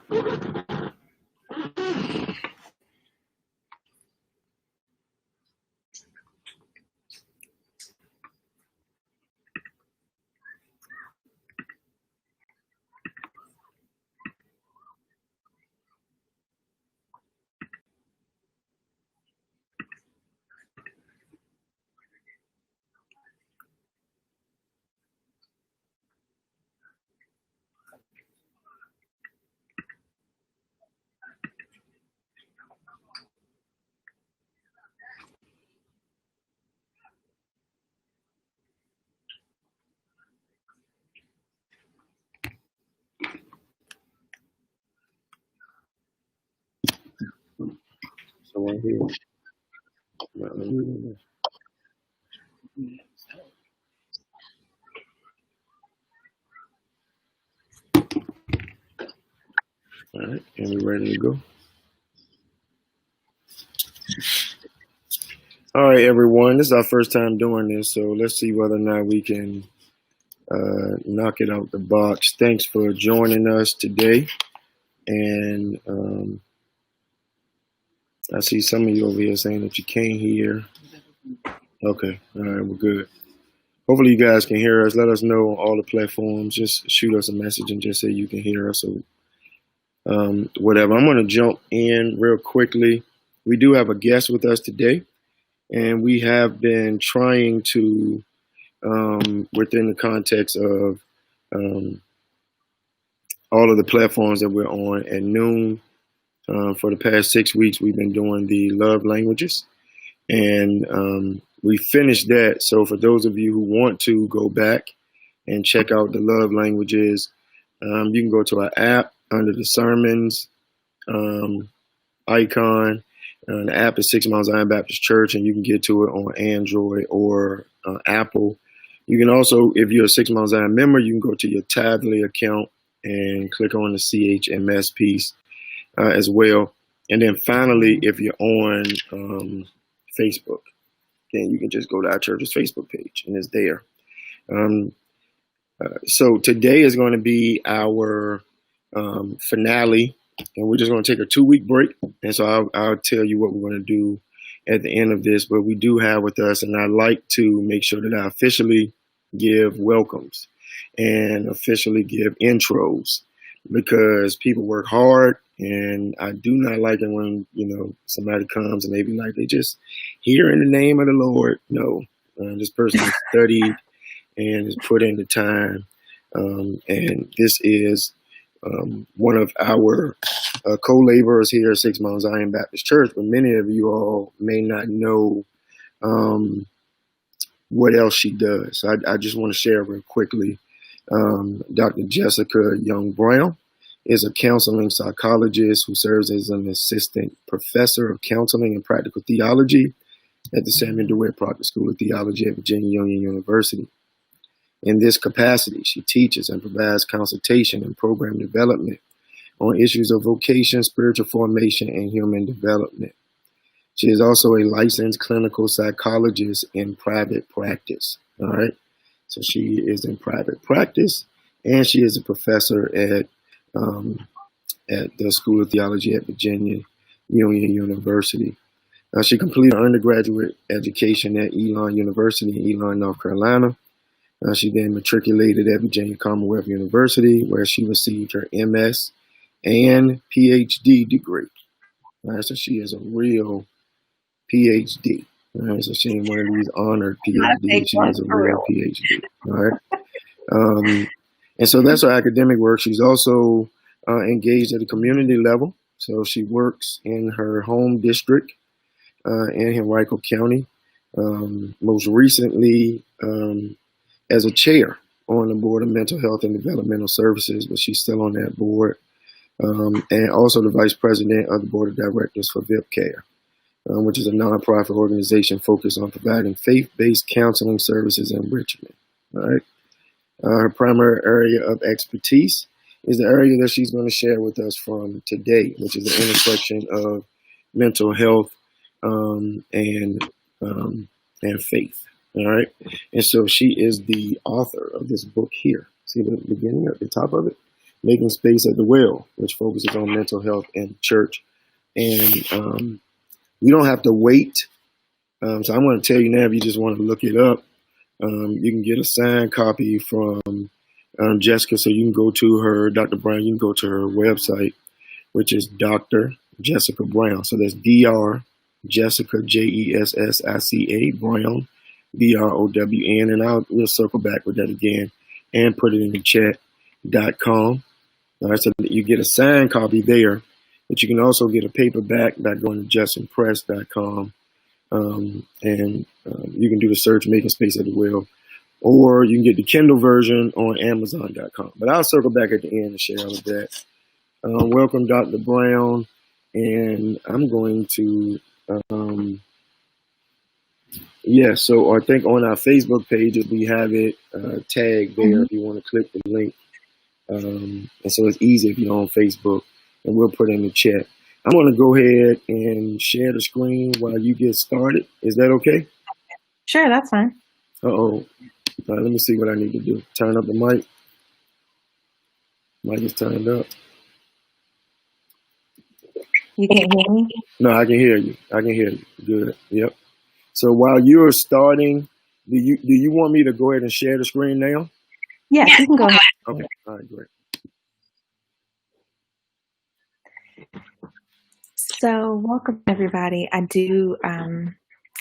So right here. All right, and we're ready to go. All right, everyone, this is our first time doing this, so let's see whether or not we can knock it out the box. Thanks for joining us today. And I see some of you over here saying that you can't hear. Okay, all right, we're good. Hopefully you guys can hear us. Let us know on all the platforms. Just shoot us a message and just say you can hear us or whatever. I'm going to jump in real quickly. We do have a guest with us today, and we have been trying to, within the context of all of the platforms that we're on at noon, for the past 6 weeks, we've been doing the love languages, and we finished that. So for those of you who want to go back and check out the love languages, you can go to our app under the sermons icon. The app is 6 Mile Zion Baptist Church, and you can get to it on Android or Apple. You can also, if you're a 6 Mile Zion member, you can go to your Tavley account and click on the CHMS piece as well. And then finally, if you're on Facebook, then you can just go to our church's Facebook page, and it's there. So today is going to be our finale, and we're just going to take a 2-week break. And so I'll tell you what we're going to do at the end of this. But we do have with us, and I like to make sure that I officially give welcomes and officially give intros, because people work hard, and I do not like it when, somebody comes and they be like, they just here in the name of the Lord. No, this person has studied and has put in the time. And this is one of our co-laborers here at 6 Mile Zion Baptist Church, but many of you all may not know what else she does. So I just want to share real quickly. Dr. Jessica Young Brown is a counseling psychologist who serves as an assistant professor of counseling and practical theology at the Samuel DeWitt Proctor School of Theology at Virginia Union University. In this capacity, she teaches and provides consultation and program development on issues of vocation, spiritual formation, and human development. She is also a licensed clinical psychologist in private practice. All right. So she is in private practice, and she is a professor at the School of Theology at Virginia Union University. She completed her undergraduate education at Elon University in Elon, North Carolina. She then matriculated at Virginia Commonwealth University, where she received her MS and PhD degree. So she is a real PhD. So she ain't one of these honored PhDs. She is a real PhD. All right. And so that's her academic work. She's also engaged at the community level. So she works in her home district in Henrico County. Most recently, as a chair on the board of mental health and developmental services, but she's still on that board, and also the vice president of the board of directors for VIP Care, which is a nonprofit organization focused on providing faith-based counseling services in Richmond. All right. Her primary area of expertise is the area that she's going to share with us from today, which is the intersection of mental health and faith. All right. And so she is the author of this book here. See the beginning at the top of it? Making Space at the Well, which focuses on mental health and church. And you don't have to wait. So I'm going to tell you now, if you just want to look it up, you can get a signed copy from Jessica. So you can go to her, Dr. Brown, you can go to her website, which is Dr. Jessica Brown. So that's Dr. Jessica, Jessica Brown, Brown, and we'll circle back with that again and put it in the chat.com. All right, so you get a signed copy there, but you can also get a paperback by going to justinpress.com. And you can do the search Making Space at the Well, or you can get the Kindle version on Amazon.com. But I'll circle back at the end and share all of that. Welcome, Dr. Brown, and I'm going to, so I think on our Facebook page, we have it tagged there if you want to click the link. And so it's easy if you're on Facebook, and we'll put it in the chat. I'm going to go ahead and share the screen while you get started. Is that okay? Sure, that's fine. All right, let me see what I need to do. Turn up the mic. Mic is turned up. You can't hear me? No, I can hear you. I can hear you. Good. Yep. So while you're starting, do you want me to go ahead and share the screen now? Yes, you can go ahead. Okay. All right, great. So welcome, everybody. I do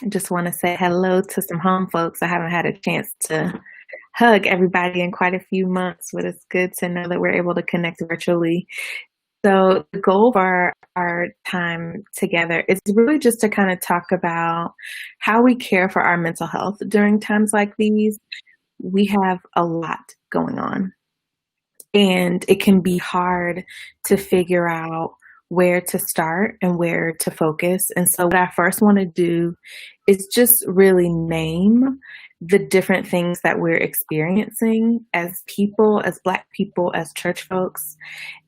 just want to say hello to some home folks. I haven't had a chance to hug everybody in quite a few months, but it's good to know that we're able to connect virtually. So the goal for our time together is really just to kind of talk about how we care for our mental health during times like these. We have a lot going on, and it can be hard to figure out where to start and where to focus. And so what I first want to do is just really name the different things that we're experiencing as people, as Black people, as church folks,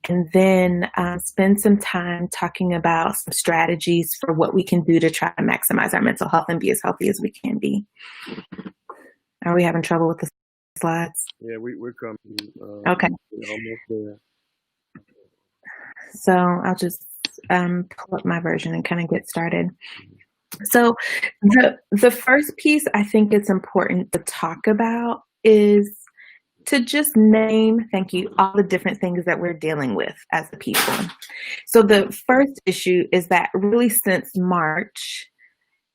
and then spend some time talking about some strategies for what we can do to try to maximize our mental health and be as healthy as we can be. Are we having trouble with the slides? Yeah, we're coming. Okay. We're almost there. So I'll just pull up my version and kind of get started. So the first piece I think it's important to talk about is to just name, thank you, all the different things that we're dealing with as a people. So the first issue is that really since March,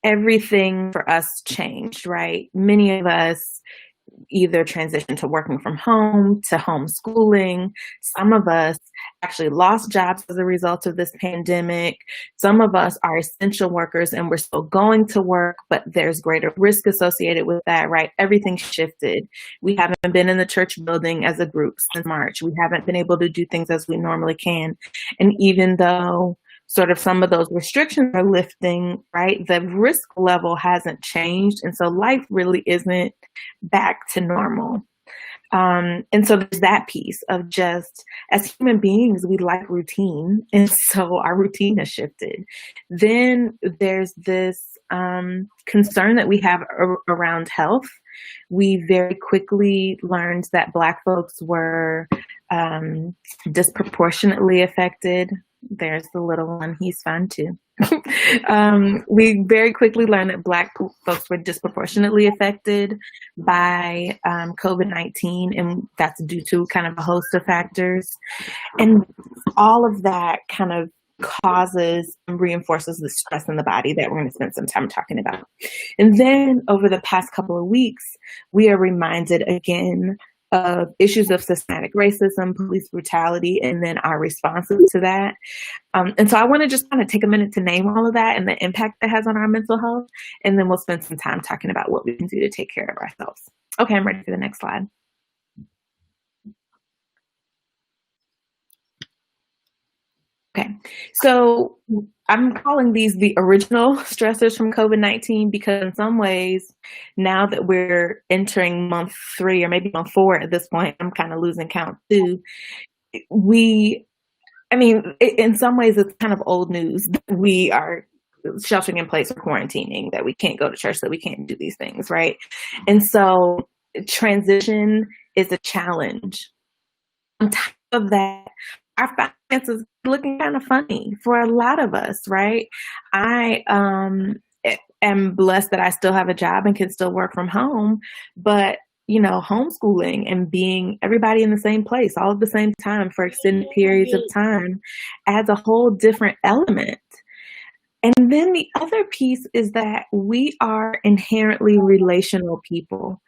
everything for us changed, right? Many of us either transitioned to working from home, to homeschooling. Some of us actually lost jobs as a result of this pandemic. Some of us are essential workers and we're still going to work, but there's greater risk associated with that, right? Everything shifted. We haven't been in the church building as a group since March. We haven't been able to do things as we normally can. And even though sort of some of those restrictions are lifting, right, the risk level hasn't changed. And so life really isn't back to normal. And so there's that piece of just, as human beings, we like routine. And so our routine has shifted. Then there's this concern that we have around health. We very quickly learned that Black folks were disproportionately affected. There's the little one, he's fun too. We very quickly learned that Black folks were disproportionately affected by COVID-19, and that's due to kind of a host of factors. And all of that kind of causes and reinforces the stress in the body that we're going to spend some time talking about. And then over the past couple of weeks, we are reminded again of issues of systematic racism, police brutality, and then our responses to that. And so I want to just kind of take a minute to name all of that and the impact it has on our mental health, and then we'll spend some time talking about what we can do to take care of ourselves. Okay, I'm ready for the next slide. Okay, so I'm calling these the original stressors from COVID-19 because in some ways, now that we're entering month 3 or maybe month 4 at this point, I'm kind of losing count too. In some ways it's kind of old news that we are sheltering in place or quarantining, that we can't go to church, that we can't do these things, right? And so transition is a challenge. I'm tired of that, our finances looking kind of funny for a lot of us, right? I am blessed that I still have a job and can still work from home, but homeschooling and being everybody in the same place all at the same time for extended periods of time adds a whole different element. And then the other piece is that we are inherently relational people.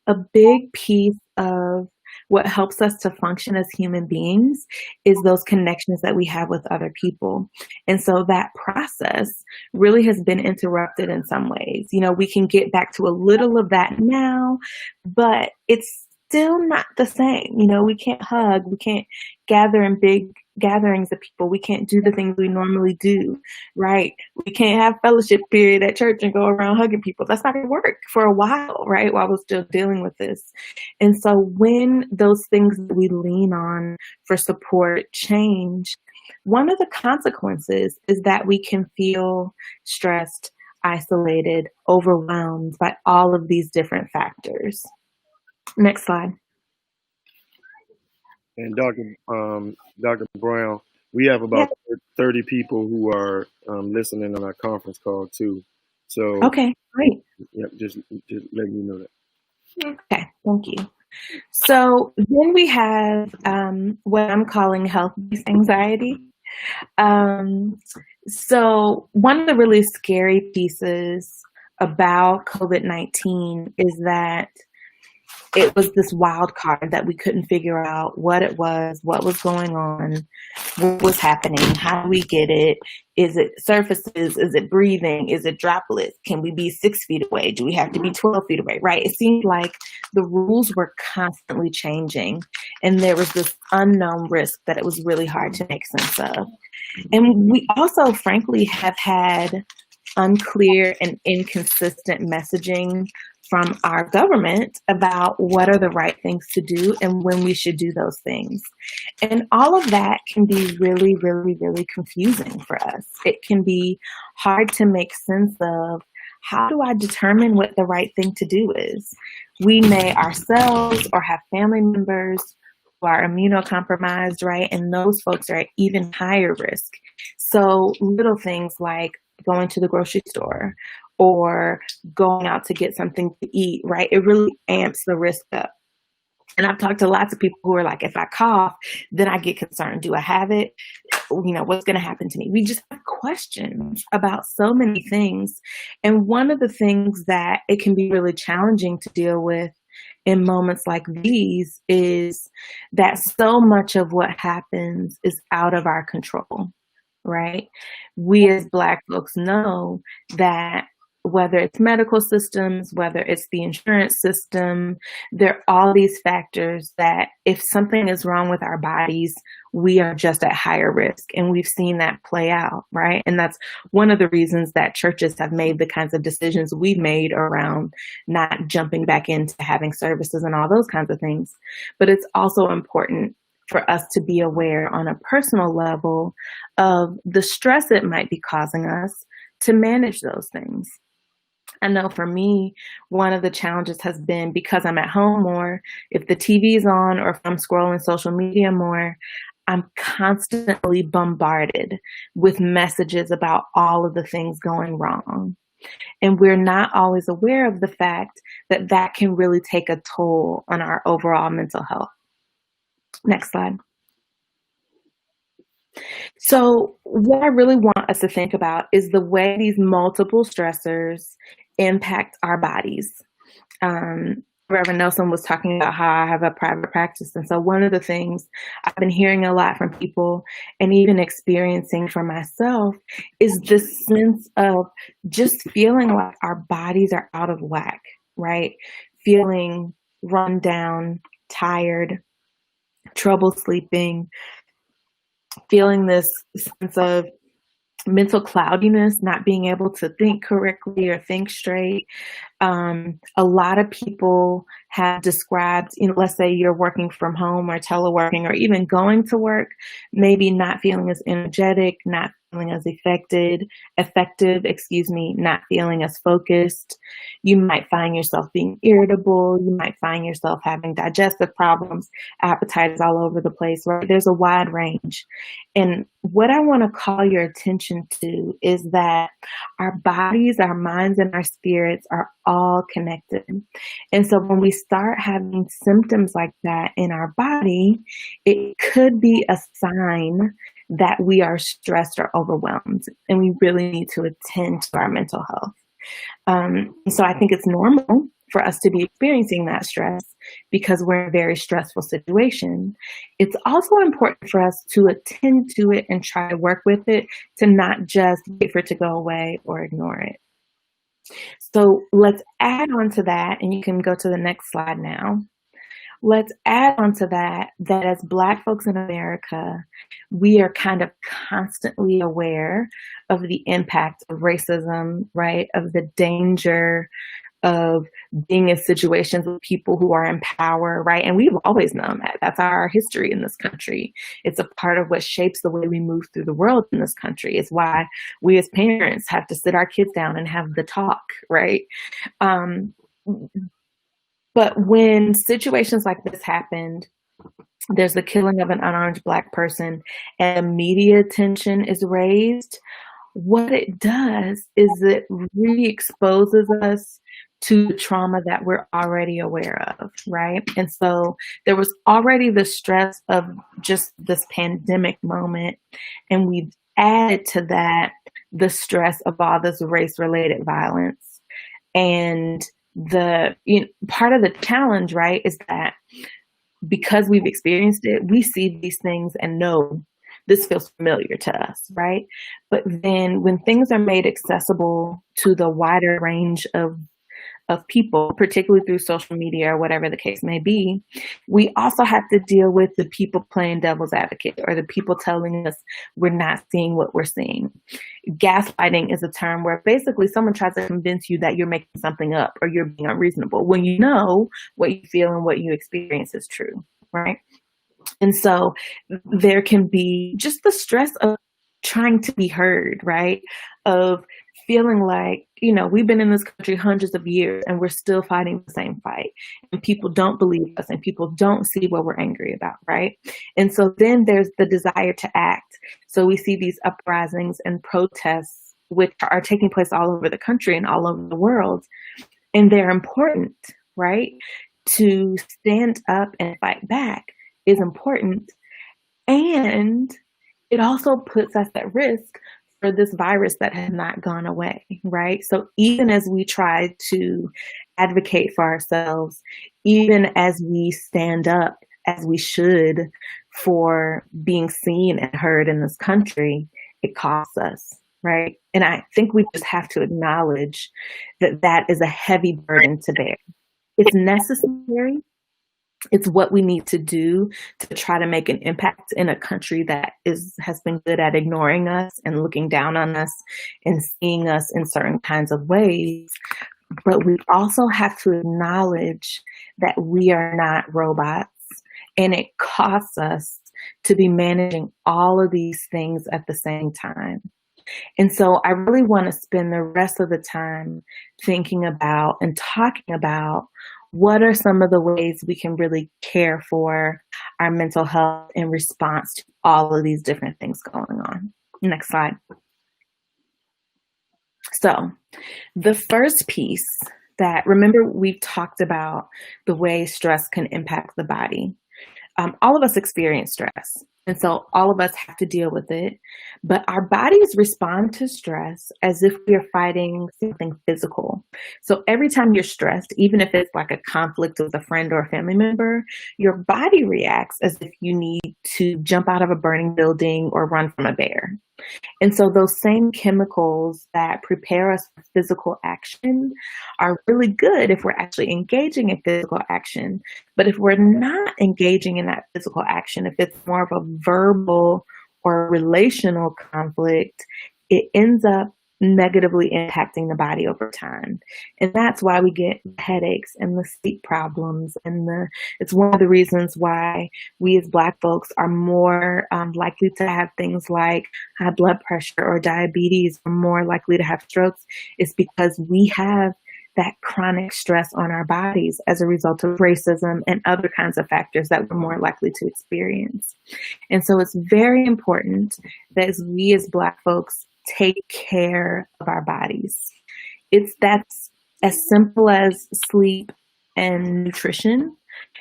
A big piece of what helps us to function as human beings is those connections that we have with other people. And so that process really has been interrupted in some ways. We can get back to a little of that now, but it's still not the same. We can't hug, we can't gather in big gatherings of people. We can't do the things we normally do, right? We can't have fellowship period at church and go around hugging people. That's not going to work for a while, right? While we're still dealing with this. And so when those things that we lean on for support change, one of the consequences is that we can feel stressed, isolated, overwhelmed by all of these different factors. Next slide. And Dr. Brown, we have about 30 people who are listening on our conference call too. So okay, great. Yep, just letting you know that. Okay, thank you. So then we have what I'm calling health-based anxiety. So one of the really scary pieces about COVID-19 is that it was this wild card that we couldn't figure out what it was, what was going on, what was happening, how do we get it? Is it surfaces? Is it breathing? Is it droplets? Can we be 6 feet away? Do we have to be 12 feet away, right? It seemed like the rules were constantly changing, and there was this unknown risk that it was really hard to make sense of. And we also, frankly, have had unclear and inconsistent messaging from our government about what are the right things to do and when we should do those things. And all of that can be really, really, really confusing for us. It can be hard to make sense of, how do I determine what the right thing to do is? We may ourselves or have family members who are immunocompromised, right? And those folks are at even higher risk. So little things like going to the grocery store or going out to get something to eat, right? It really amps the risk up. And I've talked to lots of people who are like, if I cough, then I get concerned. Do I have it? What's going to happen to me? We just have questions about so many things. And one of the things that it can be really challenging to deal with in moments like these is that so much of what happens is out of our control, right? We as Black folks know that whether it's medical systems, whether it's the insurance system, there are all these factors that if something is wrong with our bodies, we are just at higher risk. And we've seen that play out, right? And that's one of the reasons that churches have made the kinds of decisions we've made around not jumping back into having services and all those kinds of things. But it's also important for us to be aware on a personal level of the stress it might be causing us to manage those things. I know for me, one of the challenges has been because I'm at home more, if the TV's on or if I'm scrolling social media more, I'm constantly bombarded with messages about all of the things going wrong. And we're not always aware of the fact that that can really take a toll on our overall mental health. Next slide. So what I really want us to think about is the way these multiple stressors impact our bodies. Reverend Nelson was talking about how I have a private practice. And so one of the things I've been hearing a lot from people and even experiencing for myself is this sense of just feeling like our bodies are out of whack, right? Feeling run down, tired, trouble sleeping, feeling this sense of mental cloudiness, not being able to think correctly or think straight. A lot of people have described, let's say you're working from home or teleworking or even going to work, maybe not feeling as energetic, not feeling as effective, not feeling as focused. You might find yourself being irritable. You might find yourself having digestive problems, appetite is all over the place, right? There's a wide range. And what I want to call your attention to is that our bodies, our minds, and our spirits are all connected. And so when we start having symptoms like that in our body, it could be a sign that we are stressed or overwhelmed, and we really need to attend to our mental health. So I think it's normal for us to be experiencing that stress because we're in a very stressful situation. It's also important for us to attend to it and try to work with it, to not just wait for it to go away or ignore it. So let's add on to that, and you can go to the next slide now. Let's add on to that as Black folks in America, we are kind of constantly aware of the impact of racism, right? Of the danger of being in situations with people who are in power, right? And we've always known that. That's our history in this country. It's a part of what shapes the way we move through the world in this country. It's why we as parents have to sit our kids down and have the talk, right? But when situations like this happened, there's the killing of an unarmed Black person and media attention is raised, what it does is it really exposes us to the trauma that we're already aware of, right? And so there was already the stress of just this pandemic moment, and we've added to that the stress of all this race-related violence. And part of the challenge, right, is that because we've experienced it, we see these things and know this feels familiar to us, right? But then when things are made accessible to the wider range of people, particularly through social media or whatever the case may be, we also have to deal with the people playing devil's advocate or the people telling us we're not seeing what we're seeing. Gaslighting is a term where basically someone tries to convince you that you're making something up or you're being unreasonable when you know what you feel and what you experience is true, right? And so there can be just the stress of trying to be heard, right? Of feeling like, we've been in this country hundreds of years and we're still fighting the same fight. And people don't believe us and people don't see what we're angry about, right? And so then there's the desire to act. So we see these uprisings and protests, which are taking place all over the country and all over the world. And they're important, right? To stand up and fight back is important. And it also puts us at risk for this virus that has not gone away, right? So even as we try to advocate for ourselves, even as we stand up as we should for being seen and heard in this country, it costs us, right? And I think we just have to acknowledge that that is a heavy burden to bear. It's necessary. It's what we need to do to try to make an impact in a country that has been good at ignoring us and looking down on us and seeing us in certain kinds of ways. But we also have to acknowledge that we are not robots, and it costs us to be managing all of these things at the same time. And so I really want to spend the rest of the time thinking about and talking about what are some of the ways we can really care for our mental health in response to all of these different things going on. Next slide. So the first piece remember we've talked about the way stress can impact the body. All of us experience stress. And so all of us have to deal with it, but our bodies respond to stress as if we are fighting something physical. So every time you're stressed, even if it's like a conflict with a friend or a family member, your body reacts as if you need to jump out of a burning building or run from a bear. And so those same chemicals that prepare us for physical action are really good if we're actually engaging in physical action. But if we're not engaging in that physical action, if it's more of a verbal or relational conflict, it ends up negatively impacting the body over time. And that's why we get headaches and the sleep problems. It's one of the reasons why we as Black folks are more likely to have things like high blood pressure or diabetes, or more likely to have strokes, is because we have that chronic stress on our bodies as a result of racism and other kinds of factors that we're more likely to experience. And so it's very important that we as Black folks take care of our bodies. That's as simple as sleep and nutrition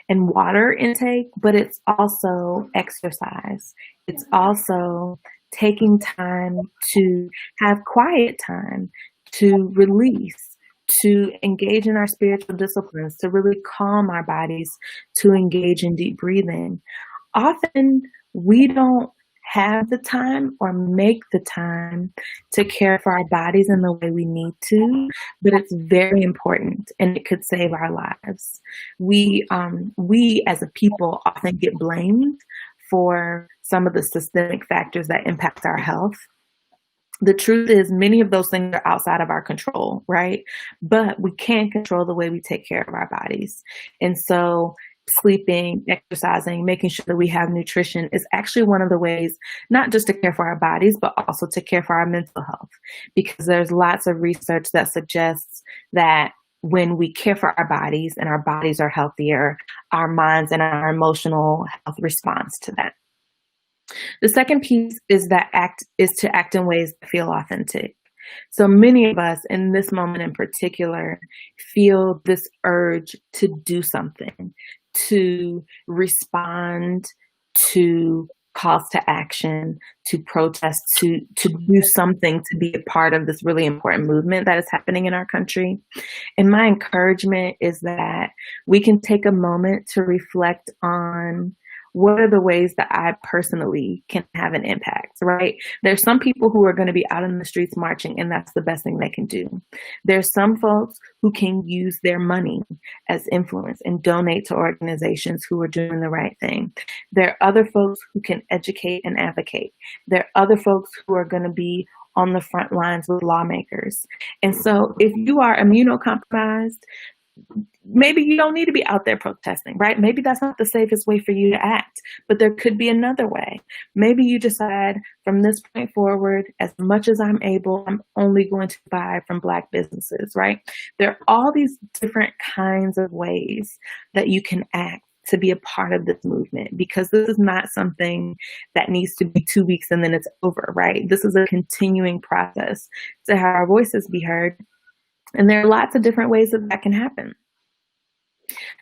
and water intake, but it's also exercise. It's also taking time to have quiet time, to release, to engage in our spiritual disciplines, to really calm our bodies, to engage in deep breathing. Often we don't have the time or make the time to care for our bodies in the way we need to, but it's very important and it could save our lives. We as a people often get blamed for some of the systemic factors that impact our health. The truth is many of those things are outside of our control, right? But we can control the way we take care of our bodies. And so sleeping, exercising, making sure that we have nutrition is actually one of the ways, not just to care for our bodies, but also to care for our mental health. Because there's lots of research that suggests that when we care for our bodies and our bodies are healthier, our minds and our emotional health responds to that. The second piece is to act in ways that feel authentic. So many of us in this moment in particular feel this urge to do something, to respond to calls to action, to protest, to do something, to be a part of this really important movement that is happening in our country. And my encouragement is that we can take a moment to reflect on what are the ways that I personally can have an impact, right? There's some people who are going to be out in the streets marching, and that's the best thing they can do. There's some folks who can use their money as influence and donate to organizations who are doing the right thing. There are other folks who can educate and advocate. There are other folks who are going to be on the front lines with lawmakers. And so if you are immunocompromised, maybe you don't need to be out there protesting, right? Maybe that's not the safest way for you to act, but there could be another way. Maybe you decide from this point forward, as much as I'm able, I'm only going to buy from Black businesses, right? There are all these different kinds of ways that you can act to be a part of this movement, because this is not something that needs to be 2 weeks and then it's over, right? This is a continuing process to have our voices be heard. And there are lots of different ways that can happen.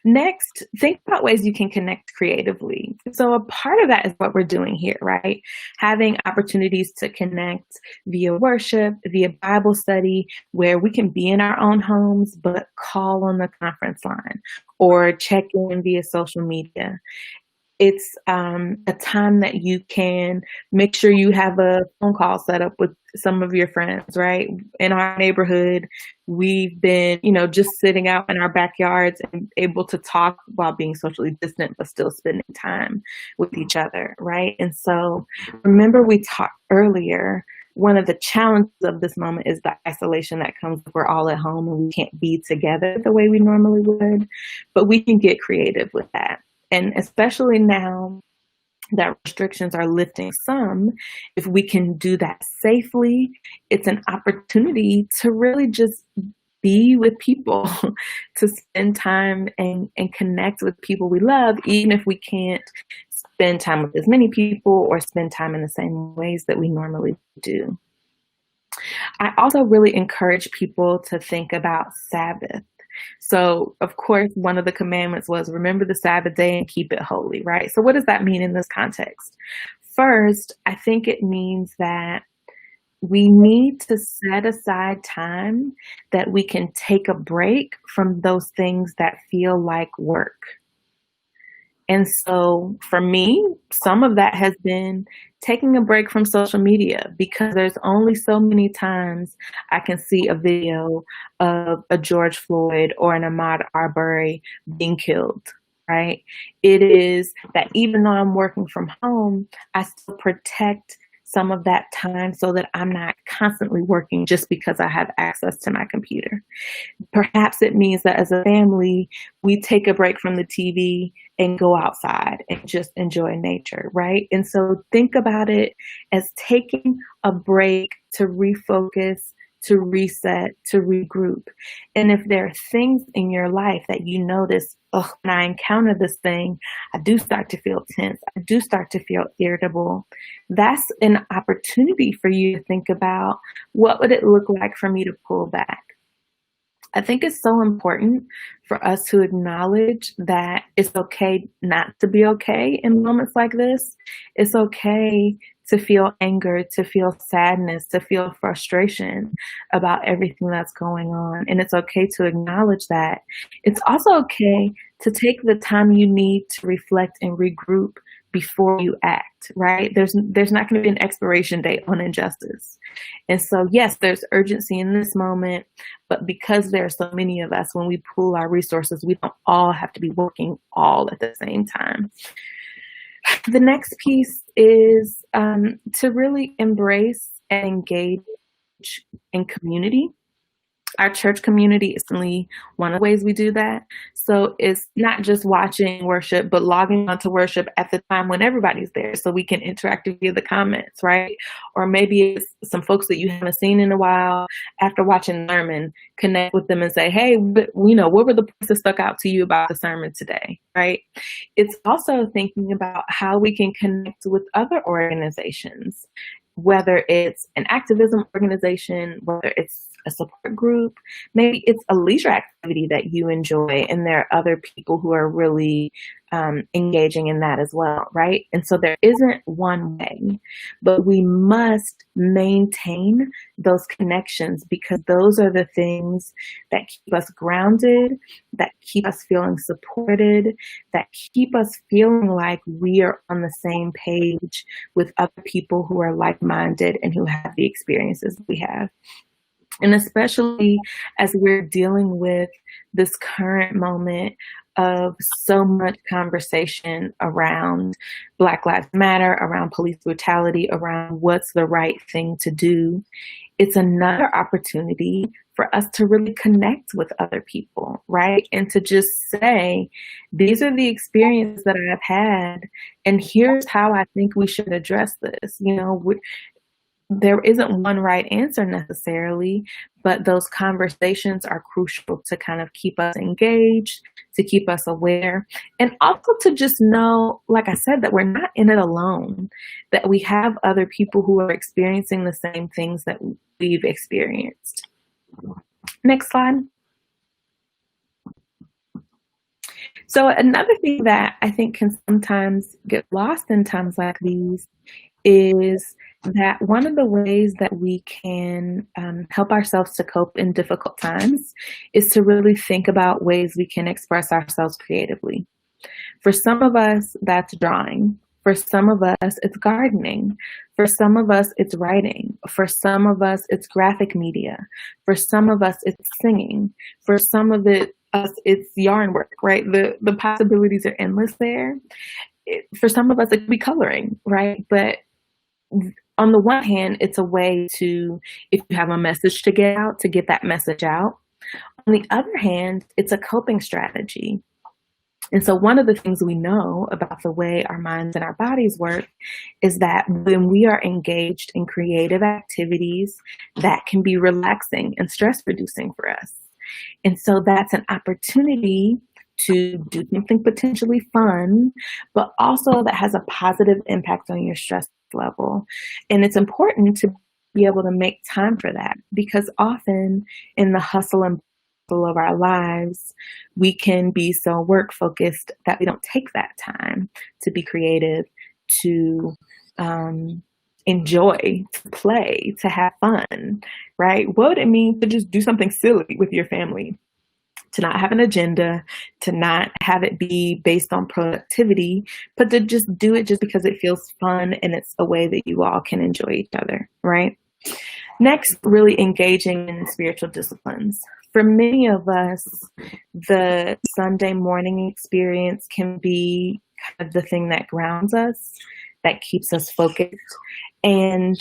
Next, think about ways you can connect creatively. So a part of that is what we're doing here, right? Having opportunities to connect via worship, via Bible study, where we can be in our own homes, but call on the conference line or check in via social media. It's a time that you can make sure you have a phone call set up with some of your friends, right? In our neighborhood, we've been, just sitting out in our backyards and able to talk while being socially distant, but still spending time with each other, right? And so remember we talked earlier, one of the challenges of this moment is the isolation that comes if we're all at home and we can't be together the way we normally would, but we can get creative with that. And especially now that restrictions are lifting some, if we can do that safely, it's an opportunity to really just be with people, to spend time and connect with people we love, even if we can't spend time with as many people or spend time in the same ways that we normally do. I also really encourage people to think about Sabbath. So, of course, one of the commandments was remember the Sabbath day and keep it holy, right? So what does that mean in this context? First, I think it means that we need to set aside time that we can take a break from those things that feel like work. And so for me, some of that has been taking a break from social media, because there's only so many times I can see a video of a George Floyd or an Ahmaud Arbery being killed, right? It is that even though I'm working from home, I still protect some of that time so that I'm not constantly working just because I have access to my computer. Perhaps it means that as a family, we take a break from the TV and go outside and just enjoy nature, right? And so think about it as taking a break to refocus, to reset, to regroup. And if there are things in your life that you notice, oh, when I encounter this thing, I do start to feel tense. I do start to feel irritable. That's an opportunity for you to think about, what would it look like for me to pull back? I think it's so important for us to acknowledge that it's okay not to be okay in moments like this. It's okay to feel anger, to feel sadness, to feel frustration about everything that's going on. And it's okay to acknowledge that. It's also okay to take the time you need to reflect and regroup before you act, right? There's not going to be an expiration date on injustice. And so, yes, there's urgency in this moment, but because there are so many of us, when we pool our resources, we don't all have to be working all at the same time. The next piece is to really embrace and engage in community. Our church community is certainly one of the ways we do that. So it's not just watching worship, but logging onto worship at the time when everybody's there so we can interact via the comments, right? Or maybe it's some folks that you haven't seen in a while. After watching the sermon, connect with them and say, hey, what were the points that stuck out to you about the sermon today, right? It's also thinking about how we can connect with other organizations, whether it's an activism organization, whether it's a support group, maybe it's a leisure activity that you enjoy and there are other people who are really engaging in that as well, right? And so there isn't one way, but we must maintain those connections because those are the things that keep us grounded, that keep us feeling supported, that keep us feeling like we are on the same page with other people who are like-minded and who have the experiences we have. And especially as we're dealing with this current moment of so much conversation around Black Lives Matter, around police brutality, around what's the right thing to do, it's another opportunity for us to really connect with other people, right? And to just say, these are the experiences that I've had, and here's how I think we should address this. There isn't one right answer necessarily, but those conversations are crucial to kind of keep us engaged, to keep us aware, and also to just know, like I said, that we're not in it alone, that we have other people who are experiencing the same things that we've experienced. Next slide. So another thing that I think can sometimes get lost in times like these is that one of the ways that we can help ourselves to cope in difficult times is to really think about ways we can express ourselves creatively. For some of us, that's drawing. For some of us, it's gardening. For some of us, it's writing. For some of us, it's graphic media. For some of us, it's singing. For some of us, it's yarn work, right? The possibilities are endless there. For some of us, it could be coloring, right? But on the one hand, it's a way to, if you have a message to get that message out. On the other hand, it's a coping strategy. And so one of the things we know about the way our minds and our bodies work is that when we are engaged in creative activities, that can be relaxing and stress reducing for us. And so that's an opportunity to do something potentially fun, but also that has a positive impact on your stress level. And it's important to be able to make time for that because often in the hustle and bustle of our lives, we can be so work focused that we don't take that time to be creative, to enjoy, to play, to have fun, right? What would it mean to just do something silly with your family? To not have an agenda, to not have it be based on productivity, but to just do it just because it feels fun and it's a way that you all can enjoy each other, right? Next, really engaging in spiritual disciplines. For many of us, the Sunday morning experience can be kind of the thing that grounds us. that keeps us focused. And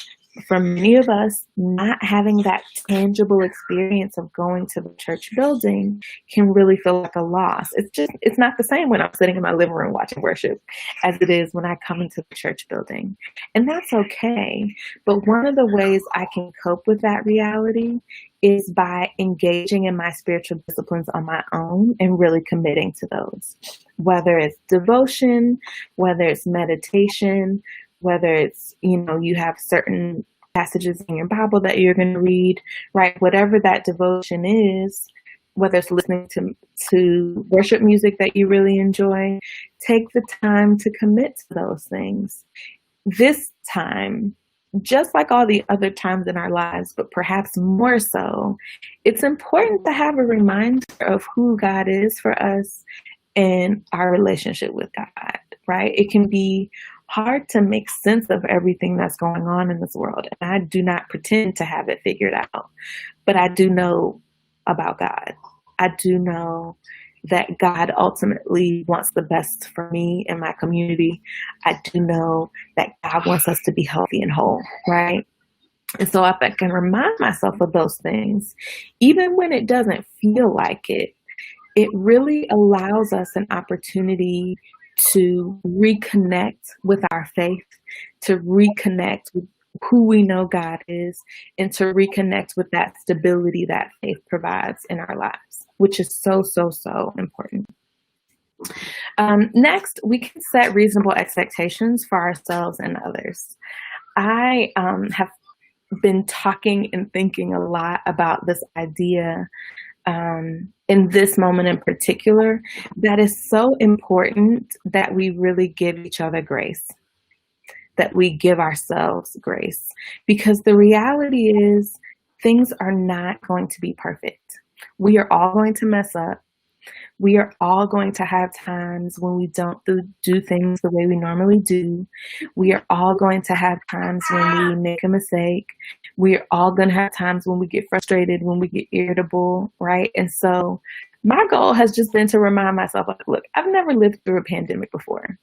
for many of us, not having that tangible experience of going to the church building can really feel like a loss. It's not the same when I'm sitting in my living room watching worship as it is when I come into the church building. And that's okay. But one of the ways I can cope with that reality is by engaging in my spiritual disciplines on my own and really committing to those. Whether it's devotion, whether it's meditation, whether it's, you have certain passages in your Bible that you're going to read, right? Whatever that devotion is, whether it's listening to worship music that you really enjoy, take the time to commit to those things. This time, just like all the other times in our lives, but perhaps more so, it's important to have a reminder of who God is for us and our relationship with God, right? It can be hard to make sense of everything that's going on in this world. And I do not pretend to have it figured out, but I do know about God. I do know that God ultimately wants the best for me and my community. I do know that God wants us to be healthy and whole, right? And so if I can remind myself of those things, even when it doesn't feel like it, it really allows us an opportunity to reconnect with our faith, to reconnect with who we know God is, and to reconnect with that stability that faith provides in our lives, which is so, so, so important. Next, we can set reasonable expectations for ourselves and others. I have been talking and thinking a lot about this idea in this moment in particular, that is so important that we really give each other grace, that we give ourselves grace, because the reality is things are not going to be perfect. We are all going to mess up. We are all going to have times when we don't do things the way we normally do. We are all going to have times when we make a mistake. We are all going to have times when we get frustrated, when we get irritable, right? And so my goal has just been to remind myself, like, look, I've never lived through a pandemic before.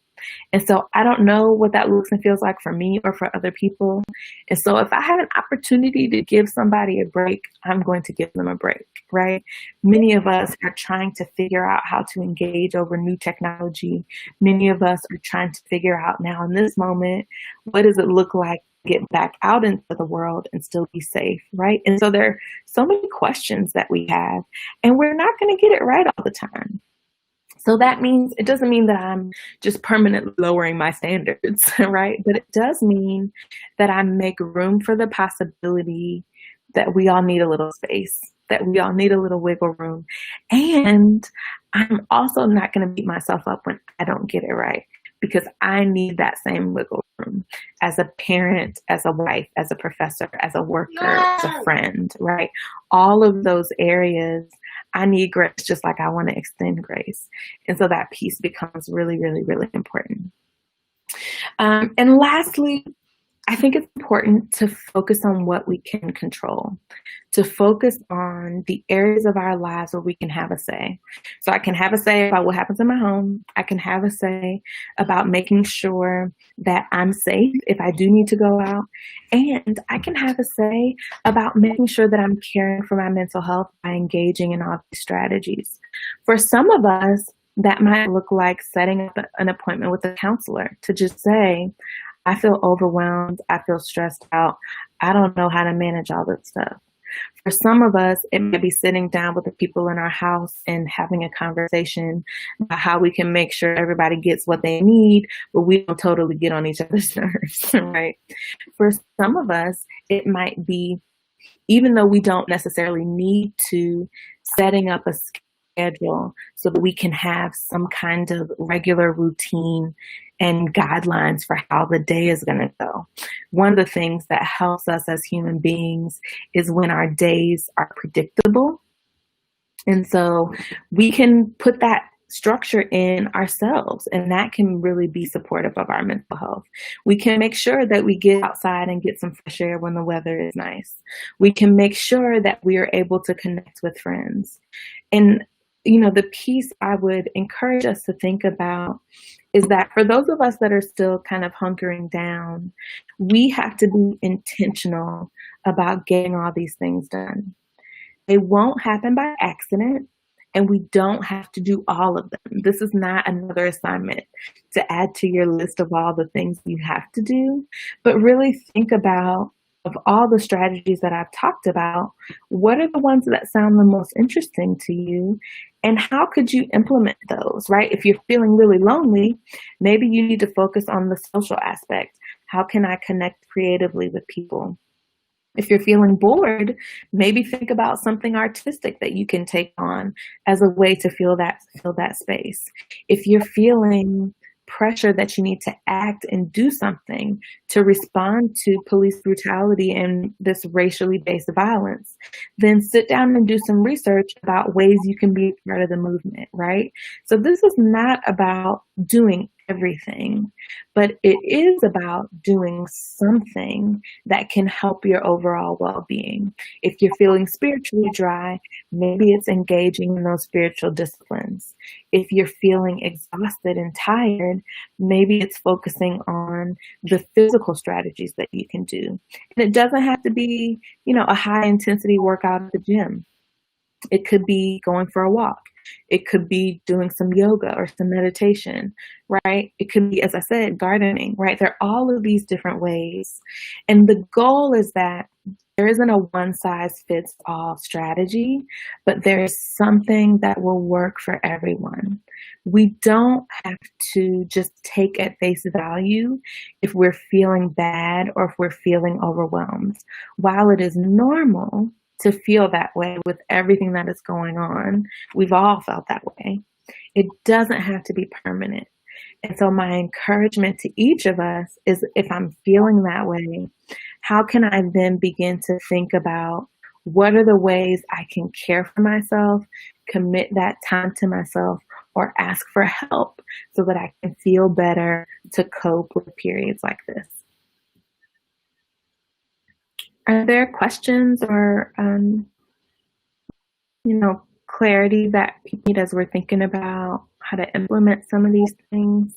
And so I don't know what that looks and feels like for me or for other people. And so if I have an opportunity to give somebody a break, I'm going to give them a break, right? Many of us are trying to figure out how to engage over new technology. Many of us are trying to figure out now in this moment, what does it look like to get back out into the world and still be safe, right? And so there are so many questions that we have, and we're not going to get it right all the time. So that means, it doesn't mean that I'm just permanently lowering my standards, right? But it does mean that I make room for the possibility that we all need a little space, that we all need a little wiggle room. And I'm also not going to beat myself up when I don't get it right, because I need that same wiggle room as a parent, as a wife, as a professor, as a worker, as a friend, right? All of those areas, I need grace just like I want to extend grace. And so that piece becomes really, really, really important. And lastly, I think it's important to focus on what we can control, to focus on the areas of our lives where we can have a say. So I can have a say about what happens in my home. I can have a say about making sure that I'm safe if I do need to go out. And I can have a say about making sure that I'm caring for my mental health by engaging in all these strategies. For some of us, that might look like setting up an appointment with a counselor to just say, I feel overwhelmed. I feel stressed out. I don't know how to manage all this stuff. For some of us, it may be sitting down with the people in our house and having a conversation about how we can make sure everybody gets what they need, but we don't totally get on each other's nerves, right? For some of us, it might be, even though we don't necessarily need to, setting up a schedule so that we can have some kind of regular routine and guidelines for how the day is going to go. One of the things that helps us as human beings is when our days are predictable. And so we can put that structure in ourselves, and that can really be supportive of our mental health. We can make sure that we get outside and get some fresh air when the weather is nice. We can make sure that we are able to connect with friends. And the piece I would encourage us to think about is that for those of us that are still kind of hunkering down, we have to be intentional about getting all these things done. They won't happen by accident, and we don't have to do all of them. This is not another assignment to add to your list of all the things you have to do, but really think about, of all the strategies that I've talked about, what are the ones that sound the most interesting to you, and how could you implement those, right? If you're feeling really lonely, maybe you need to focus on the social aspect. How can I connect creatively with people? If you're feeling bored, maybe think about something artistic that you can take on as a way to fill that space. If you're feeling pressure that you need to act and do something to respond to police brutality and this racially based violence, then sit down and do some research about ways you can be part of the movement, right? So this is not about doing everything, but it is about doing something that can help your overall well-being. If you're feeling spiritually dry, maybe it's engaging in those spiritual disciplines. If you're feeling exhausted and tired, maybe it's focusing on the physical strategies that you can do. And it doesn't have to be, a high intensity workout at the gym. It could be going for a walk. It could be doing some yoga or some meditation, right? It could be, as I said, gardening, right? There are all of these different ways. And the goal is that there isn't a one size fits all strategy, but there's something that will work for everyone. We don't have to just take at face value if we're feeling bad or if we're feeling overwhelmed. While it is normal to feel that way with everything that is going on, we've all felt that way, it doesn't have to be permanent. And so my encouragement to each of us is, if I'm feeling that way, how can I then begin to think about what are the ways I can care for myself, commit that time to myself, or ask for help so that I can feel better to cope with periods like this. Are there questions or, clarity that people need as we're thinking about how to implement some of these things?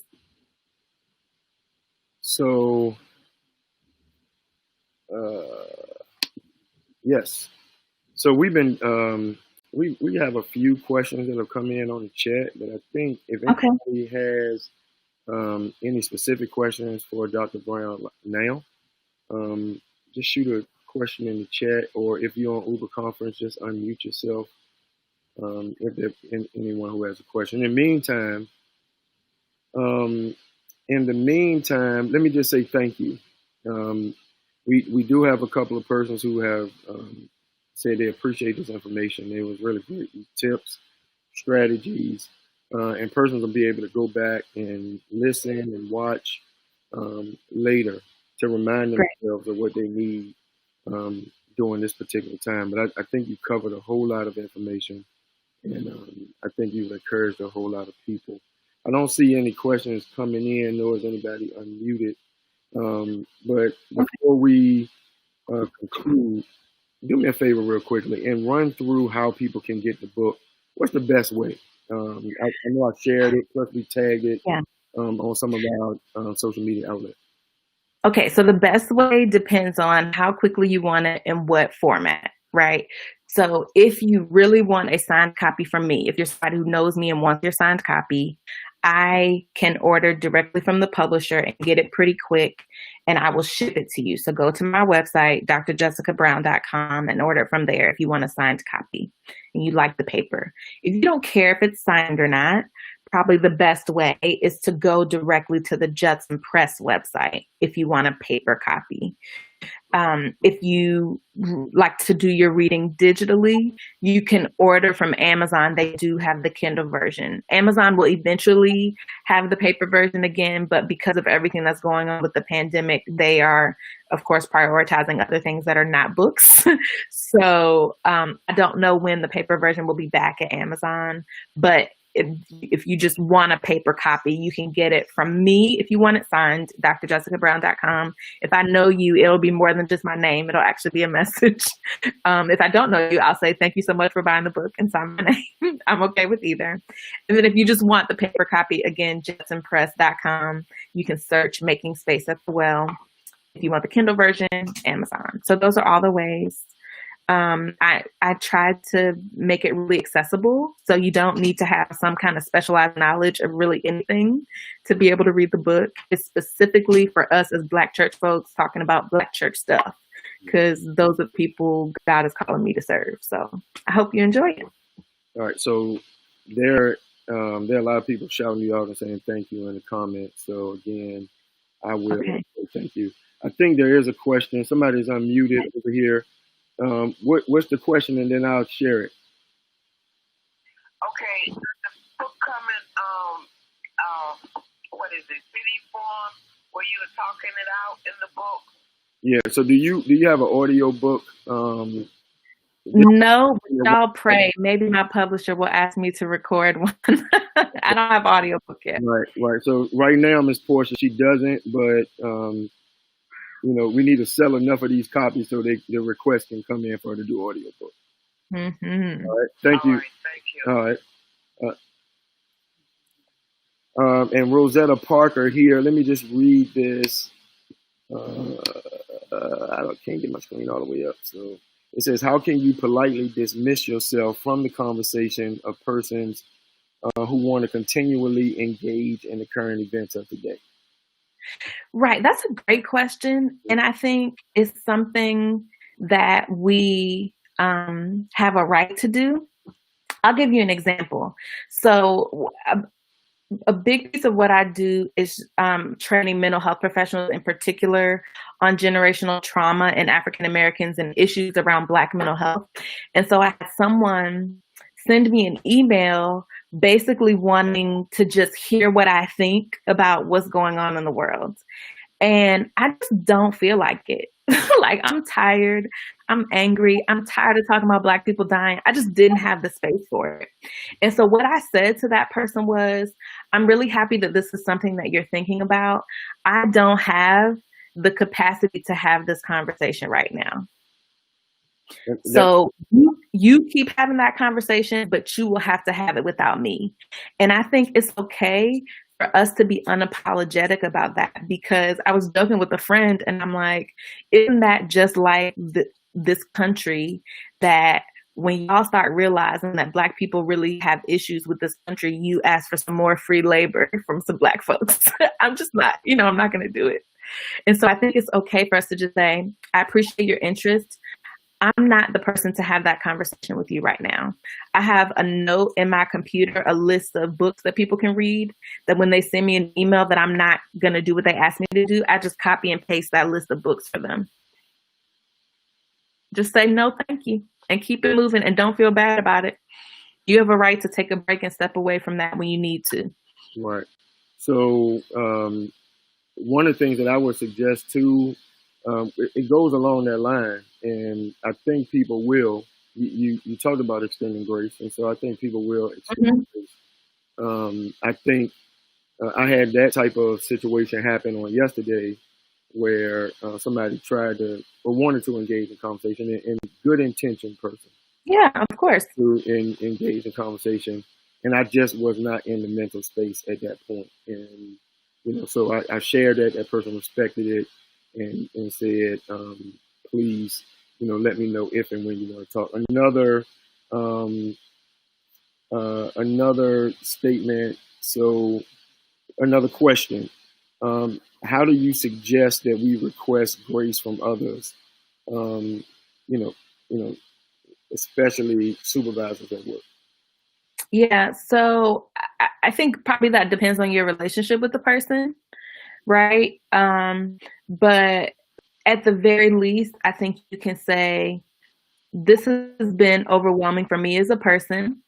So, yes. So we've been, we have a few questions that have come in on the chat, but I think if anybody has any specific questions for Dr. Brown now, just shoot a question in the chat, or if you're on Uber Conference, just unmute yourself if there's anyone who has a question. In the meantime, let me just say thank you. We do have a couple of persons who have said they appreciate this information. It was really great tips, strategies, and persons will be able to go back and listen and watch later to remind themselves of what they need during this particular time. But I think you covered a whole lot of information, and I think you've encouraged a whole lot of people. I don't see any questions coming in, nor is anybody unmuted. But before we conclude, do me a favor real quickly and run through how people can get the book. What's the best way? I know I shared it, plus we tagged it on some of our social media outlets. Okay, so the best way depends on how quickly you want it and what format, right? So if you really want a signed copy from me, if you're somebody who knows me and wants your signed copy, I can order directly from the publisher and get it pretty quick, and I will ship it to you. So go to my website, drjessicabrown.com, and order it from there if you want a signed copy and you like the paper. If you don't care if it's signed or not, probably the best way is to go directly to the Judson Press website if you want a paper copy. If you like to do your reading digitally, you can order from Amazon. They do have the Kindle version. Amazon will eventually have the paper version again, but because of everything that's going on with the pandemic, they are, of course, prioritizing other things that are not books. So I don't know when the paper version will be back at Amazon, but if you just want a paper copy, you can get it from me. If you want it signed, drjessicabrown.com. If I know you, it'll be more than just my name. It'll actually be a message. If I don't know you, I'll say, thank you so much for buying the book and sign my name. I'm okay with either. And then if you just want the paper copy, again, jetsonpress.com. You can search Making Space at the Well. If you want the Kindle version, Amazon. So those are all the ways. I tried to make it really accessible, so you don't need to have some kind of specialized knowledge of really anything to be able to read the book. It's specifically for us as Black church folks talking about Black church stuff, because those are the people God is calling me to serve. So I hope you enjoy it. All right. So there are a lot of people shouting you out and saying thank you in the comments. So again, I will say thank you. I think there is a question. Somebody's unmuted over here. What's the question, and then I'll share it. Okay, the book coming, what is it, CD form, where you were talking it out in the book? Yeah. So do you have an audio book? No, but y'all pray. Maybe my publisher will ask me to record one. I don't have audio book yet. Right. So right now, Miss Portia, she doesn't, but we need to sell enough of these copies so the request can come in for her to do audio book. Mm-hmm. All right. Thank you. All right. And Rosetta Parker here. Let me just read this. I can't get my screen all the way up. So it says, how can you politely dismiss yourself from the conversation of persons who want to continually engage in the current events of today? Right. That's a great question. And I think it's something that we have a right to do. I'll give you an example. So a big piece of what I do is training mental health professionals in particular on generational trauma in African Americans and issues around Black mental health. And so I had someone send me an email basically wanting to just hear what I think about what's going on in the world. And I just don't feel like it. Like, I'm tired. I'm angry. I'm tired of talking about Black people dying. I just didn't have the space for it. And so what I said to that person was, I'm really happy that this is something that you're thinking about. I don't have the capacity to have this conversation right now. So you keep having that conversation, but you will have to have it without me. And I think it's okay for us to be unapologetic about that, because I was joking with a friend and I'm like, isn't that just like this country, that when y'all start realizing that Black people really have issues with this country, you ask for some more free labor from some Black folks. I'm just not, I'm not going to do it. And so I think it's okay for us to just say, I appreciate your interest. I'm not the person to have that conversation with you right now. I have a note in my computer, a list of books that people can read, that when they send me an email that I'm not going to do what they ask me to do, I just copy and paste that list of books for them. Just say, no, thank you, and keep it moving, and don't feel bad about it. You have a right to take a break and step away from that when you need to. Right. So one of the things that I would suggest too, it goes along that line, and I think people will. You talked about extending grace, and so I think people will extend grace. I think I had that type of situation happen on yesterday, where somebody tried to or wanted to engage in conversation, in good intention person. Yeah, of course. To engage in conversation, and I just was not in the mental space at that point, and so I shared that. That person respected it. And said, please, let me know if and when you want to talk. Another statement. So another question. How do you suggest that we request grace from others? Especially supervisors at work. Yeah. So I think probably that depends on your relationship with the person. Right. But at the very least, I think you can say, this has been overwhelming for me as a person.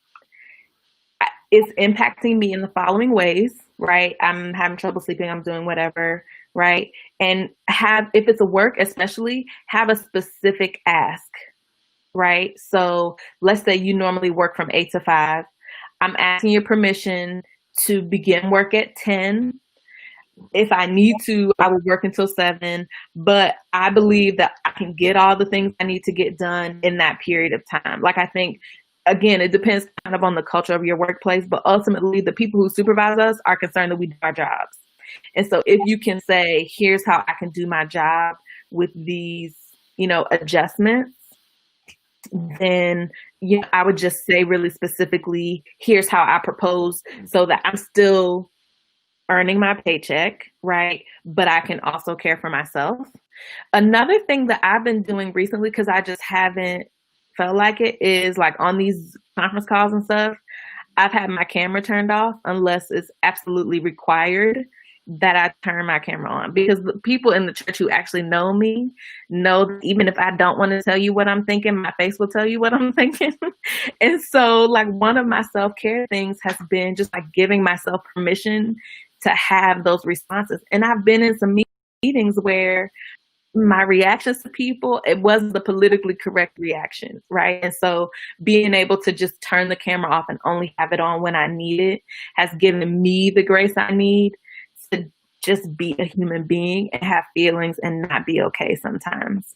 It's impacting me in the following ways, right? I'm having trouble sleeping. I'm doing whatever, right? And if it's a work, especially, have a specific ask, right? So let's say you normally work from 8 to 5. I'm asking your permission to begin work at 10. If I need to, I will work until 7, but I believe that I can get all the things I need to get done in that period of time. Like, I think, again, it depends kind of on the culture of your workplace, but ultimately the people who supervise us are concerned that we do our jobs. And so if you can say, here's how I can do my job with these, adjustments, then I would just say really specifically, here's how I propose so that I'm still earning my paycheck, right? But I can also care for myself. Another thing that I've been doing recently, because I just haven't felt like it, is like on these conference calls and stuff, I've had my camera turned off unless it's absolutely required that I turn my camera on, because the people in the church who actually know me know that even if I don't want to tell you what I'm thinking, my face will tell you what I'm thinking. And so like one of my self-care things has been just like giving myself permission to have those responses. And I've been in some meetings where my reactions to people, it wasn't the politically correct reaction, right? And so being able to just turn the camera off and only have it on when I need it has given me the grace I need to just be a human being and have feelings and not be okay sometimes.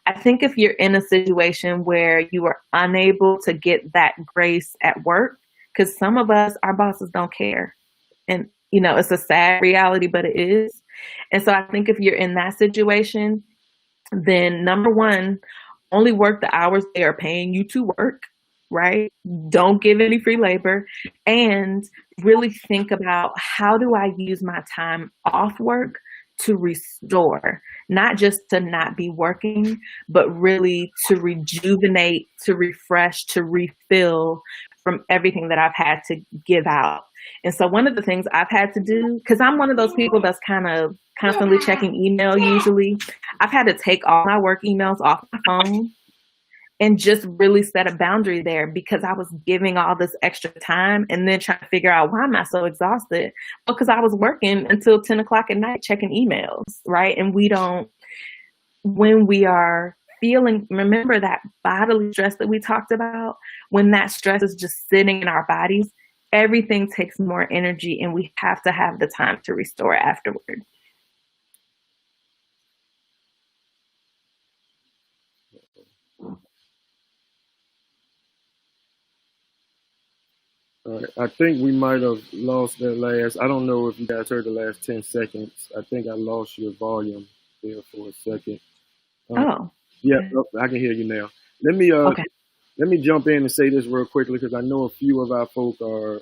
I think if you're in a situation where you are unable to get that grace at work, because some of us, our bosses don't care. And, it's a sad reality, but it is. And so I think if you're in that situation, then number one, only work the hours they are paying you to work, right? Don't give any free labor, and really think about, how do I use my time off work to restore, not just to not be working, but really to rejuvenate, to refresh, to refill from everything that I've had to give out. And so one of the things I've had to do, because I'm one of those people that's kind of constantly checking email usually, I've had to take all my work emails off my phone and just really set a boundary there, because I was giving all this extra time and then trying to figure out, why am I so exhausted? Well, because I was working until 10 o'clock at night checking emails, right? And when we are feeling, remember that bodily stress that we talked about, when that stress is just sitting in our bodies, everything takes more energy, and we have to have the time to restore afterward. All right. I think we might have lost that last. I don't know if you guys heard the last 10 seconds. I think I lost your volume there for a second. Oh. Yeah, I can hear you now. Let me Okay. let me jump in and say this real quickly, because I know a few of our folk are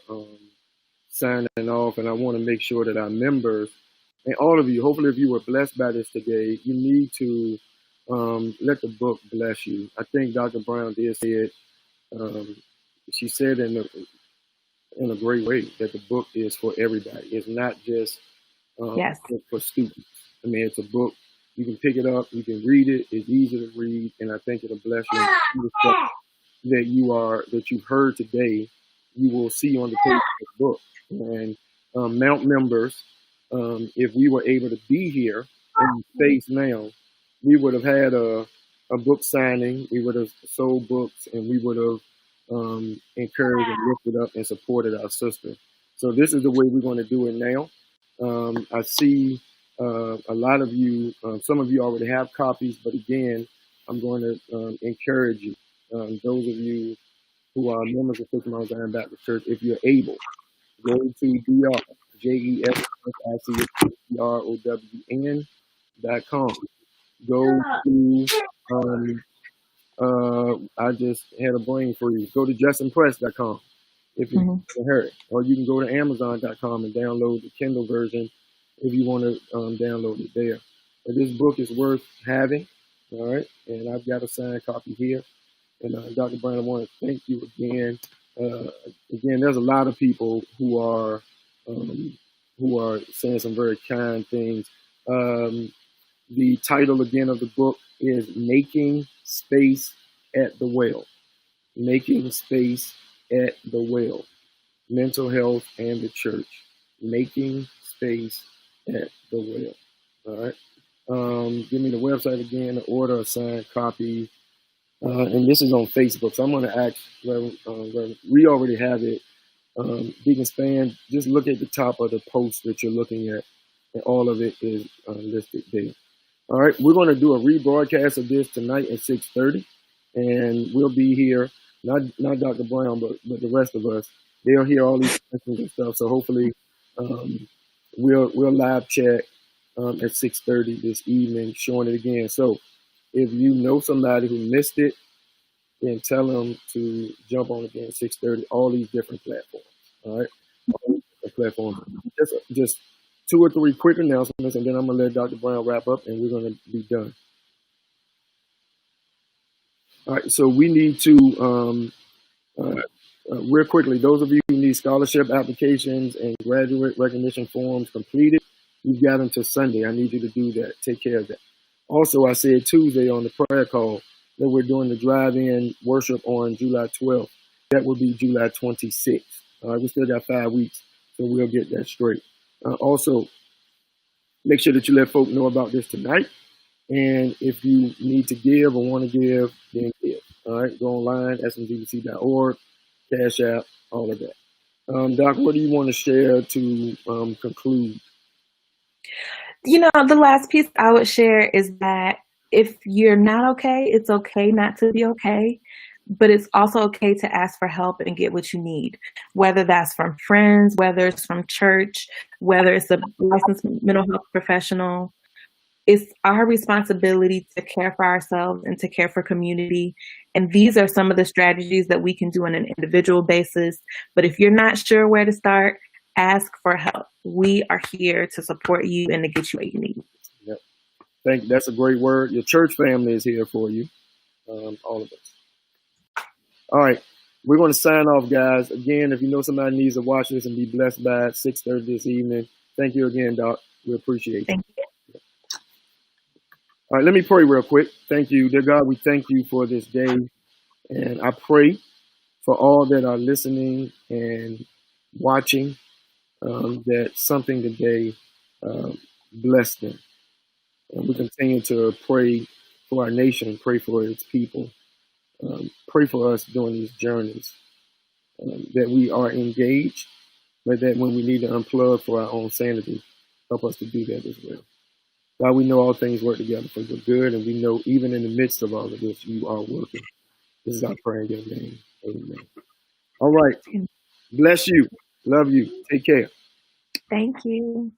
signing off, and I want to make sure that our members and all of you, hopefully if you were blessed by this today, you need to let the book bless you. I think Dr. Brown did say it. She said in a great way that the book is for everybody. It's not just Yes. for students. I mean, it's a book. You can pick it up, you can read it. It's easy to read, and I think it'll bless you. The stuff that you've heard today, you will see on the page of the book. And Mount members, if we were able to be here in space now, we would have had a book signing. We would have sold books, and we would have encouraged and lifted up and supported our sister. So this is the way we're going to do it now. I see a lot of you, some of you already have copies, but again, I'm going to encourage you, those of you who are members of Fifth Mount Zion Baptist Church, if you're able, go to JESSICROWN.com. Go to, I just had a brain freeze. Go to justinpress.com if you can hear it. Or you can go to Amazon.com and download the Kindle version if you want to download it there. But this book is worth having, all right? And I've got a signed copy here. And Dr. Brown, I want to thank you again. Again, there's a lot of people who are saying some very kind things. The title again of the book is Making Space at the Well. Making Space at the Well. Mental Health and the Church. Making Space at the Well. All right. Give me the website again to order a signed copy. And this is on Facebook. So I'm going to ask, we already have it Deacon Span, just look at the top of the post that you're looking at, and all of it is listed there. All right, we're going to do a rebroadcast of this tonight at 6:30, and we'll be here. Not Dr. Brown, but the rest of us. They'll hear all these questions and stuff. So hopefully, we'll live chat at 6:30 this evening, showing it again. So if you know somebody who missed it, then tell them to jump on again at 6:30. All these different platforms. All right, all these different platforms. Just 2 or 3 quick announcements, and then I'm gonna let Dr. Brown wrap up, and we're gonna be done. All right, so we need to real quickly. Those of you who need scholarship applications and graduate recognition forms completed, you've got until Sunday. I need you to do that. Take care of that. Also, I said Tuesday on the prayer call that we're doing the drive-in worship on July 12th. That will be July 26th. We still got 5 weeks, so we'll get that straight. Also, make sure that you let folk know about this tonight. And if you need to give or want to give, then give. All right, go online, smgbc.org, Cash App, all of that. Doc, what do you want to share to conclude? The last piece I would share is that if you're not okay, it's okay not to be okay, but it's also okay to ask for help and get what you need, whether that's from friends, whether it's from church, whether it's a licensed mental health professional. It's our responsibility to care for ourselves and to care for community. And these are some of the strategies that we can do on an individual basis. But if you're not sure where to start, ask for help. We are here to support you and to get you what you need. Yep. That's a great word. Your church family is here for you. All of us. All right. We're going to sign off, guys. Again, if you know somebody needs to watch this and be blessed by it, 6:30 this evening. Thank you again, Doc. We appreciate it. Thank you. All right, let me pray real quick. Thank you. Dear God, we thank you for this day. And I pray for all that are listening and watching that something today bless them. And we continue to pray for our nation, pray for its people, pray for us during these journeys, that we are engaged, but that when we need to unplug for our own sanity, help us to do that as well. God, we know all things work together for the good, and we know even in the midst of all of this, you are working. This is our prayer in your name. Amen. All right. Bless you. Love you. Take care. Thank you.